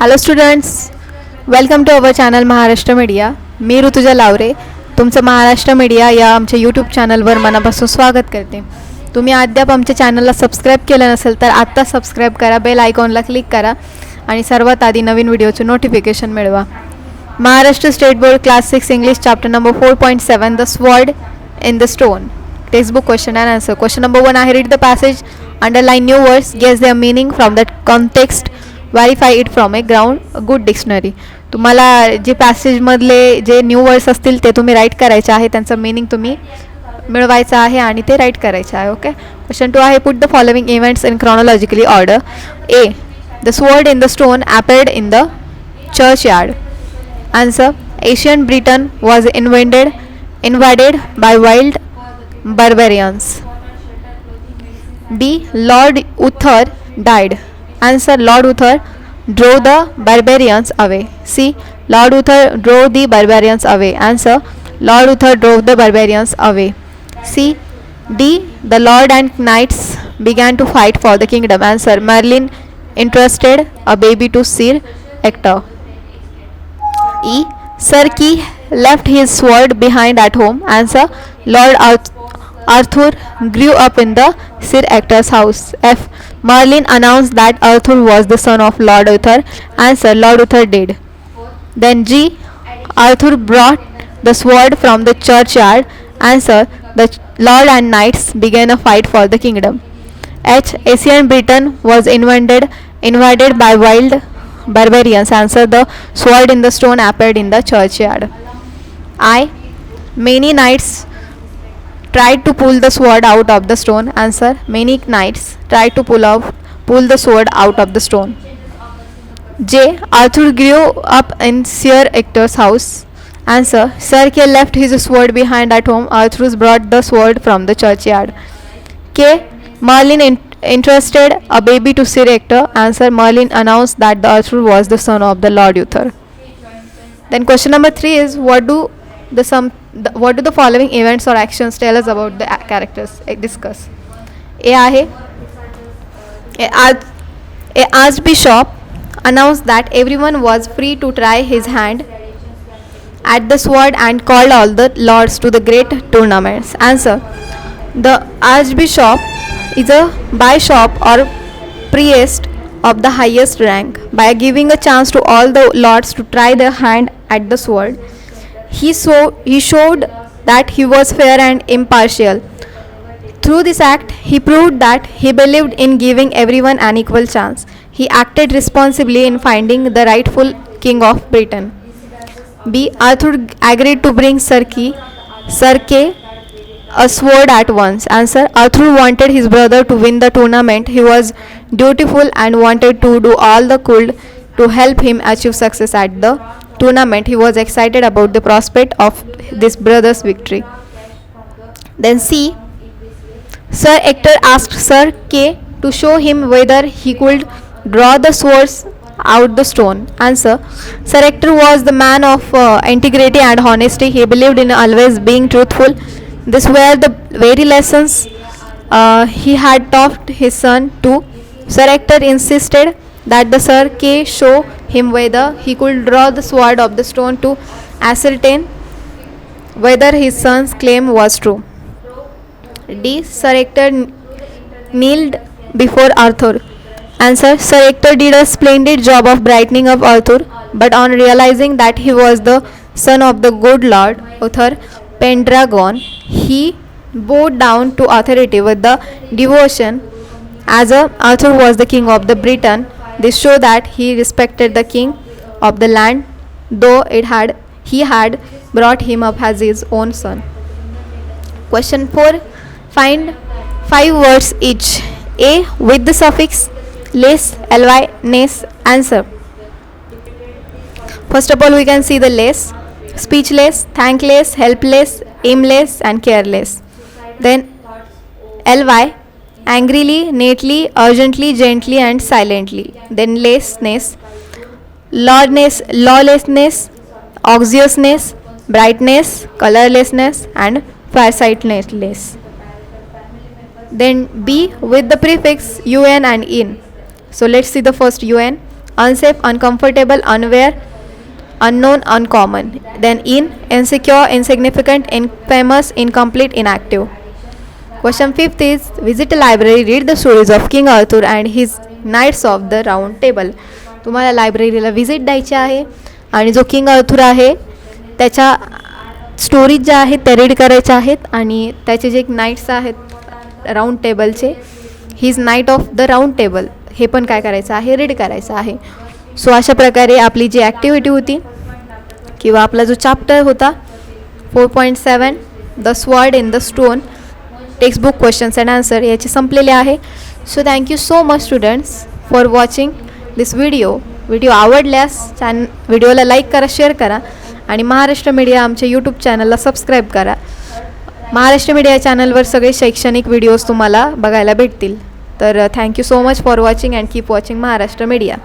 Hello students, welcome to our channel Maharashtra media. मी ऋतुजा लावरे तुमचं Maharashtra media या आमच्या यूट्यूब चॅनलवर मनापासून स्वागत करते. तुम्ही अद्याप आमच्या चॅनलला सबस्क्राईब केलं नसेल तर आत्ता सबस्क्राईब करा, बेल आयकॉनला क्लिक करा आणि सर्वात आधी नवीन व्हिडिओचे नोटिफिकेशन मिळवा. Maharashtra state board class 6 English chapter number 4.7 the sword in the stone. Textbook question and answer. Question number 1 आहे, read the passage, underline new words, guess their meaning from the context, verify it from a good dictionary. तुम्हाला जे पॅसेजमधले जे new words असतील ते तुम्ही right करायचे आहे, त्यांचं meaning तुम्ही मिळवायचं आहे आणि ते राईट करायचं आहे. ओके. क्वेश्चन 2 आहे, put the following events in chronologically order. A, the sword in the stone appeared in the churchyard. Answer, ancient Britain was invaded by wild barbarians. B, Lord Uther died. Answer, Lord Uther drove the barbarians away. C, Lord Uther drove the barbarians away. Answer, Lord Uther drove the barbarians away. C, D, the Lord and knights began to fight for the kingdom. Answer, Merlin entrusted a baby to Sir Ector. E, Sir Kay left his sword behind at home. Answer, Lord Arthur grew up in the Sir Ector's house. F, Merlin announced that Arthur was the son of Lord Uther. Answer, Lord Uther did. Then G, Arthur brought the sword from the churchyard. Answer, the Lord and knights began a fight for the kingdom. H, ancient Britain was invaded by wild barbarians. Answer, the sword in the stone appeared in the churchyard. I, many knights tried to pull the sword out of the stone. Answer, many knights tried to pull the sword out of the stone. J, Arthur grew up in Sir Ector's house. Answer, Sir Kay left his sword behind at home. Arthur brought the sword from the churchyard. K, Merlin entrusted a baby to Sir Ector. Answer, Merlin announced that the Arthur was the son of the Lord Uther. Then question number 3 is, what do the following events or actions tell us about the characters? Discuss. A आहे, a archbishop announced that everyone was free to try his hand at the sword and called all the lords to the great tournaments. Answer, the archbishop is a bishop or priest of the highest rank. By giving a chance to all the lords to try their hand at the sword, he showed that he was fair and impartial. Through this act, he proved that he believed in giving everyone an equal chance. He acted responsibly in finding the rightful king of Britain. B, Arthur agreed to bring Sir Kay a sword at once. Answer, Arthur wanted his brother to win the tournament. He was dutiful and wanted to do all the could to help him achieve success at the tournament. He was excited about the prospect of this brother's victory. Then C, Sir Ector asked Sir Kay to show him whether he could draw the swords out the stone. Answer, Sir Ector was the man of integrity and honesty. He believed in always being truthful. These were the very lessons he had taught his son too. Sir Ector insisted that the Sir Kay show him whether he could draw the sword of the stone to ascertain whether his son's claim was true. D, Sir Ector kneeled before Arthur. Answer, Sir Ector did a splendid job of brightening up Arthur, but on realizing that he was the son of the good Lord Uther Pendragon, he bowed down to authority with the devotion as Arthur was the king of the Britain. This showed that he respected the king of the land, though he had brought him up as his own son. Question 4, find 5 words each. A, with the suffix less, ly, ness. Answer, first of all we can see the less: speechless, thankless, helpless, aimless and careless. Then ly, angrily, neatly, urgently, gently and silently. Then lessness, lawlessness, obsequiousness, brightness, colorlessness and farsightlessness. Then B, with the prefix un and in. So let's see the first un. unsafe, uncomfortable, unaware, unknown, uncommon. Then in, insecure, insignificant, infamous, incomplete, inactive. Question 5th is visit a library, read the stories of King Arthur and his Knights of the Round Table. तुम्हाला लायब्ररीला visit द्यायची आहे आणि जो king अर्थर आहे त्याच्या stories ज्या आहेत त्या रीड करायच्या आहेत आणि त्याचे जे नाईट्स आहेत राऊंड टेबलचे, his knight of the round table, हे पण काय करायचं आहे, रीड करायचं आहे. सो अशा प्रकारे आपली जी ॲक्टिव्हिटी होती किंवा आपला जो चॅप्टर होता 4.7 the sword in the stone textbook questions and answer याचे संपलेले आहे. So thank you so much students for watching this video आवडल्यास व्हिडिओला लाईक करा, शेअर करा आणि महाराष्ट्र मीडिया आमच्या यूट्यूब चॅनलला सबस्क्राईब करा. महाराष्ट्र मीडिया चॅनलवर सगळे शैक्षणिक व्हिडिओज तुम्हाला बघायला भेटतील. तर thank you so much for watching and keep watching Maharashtra media.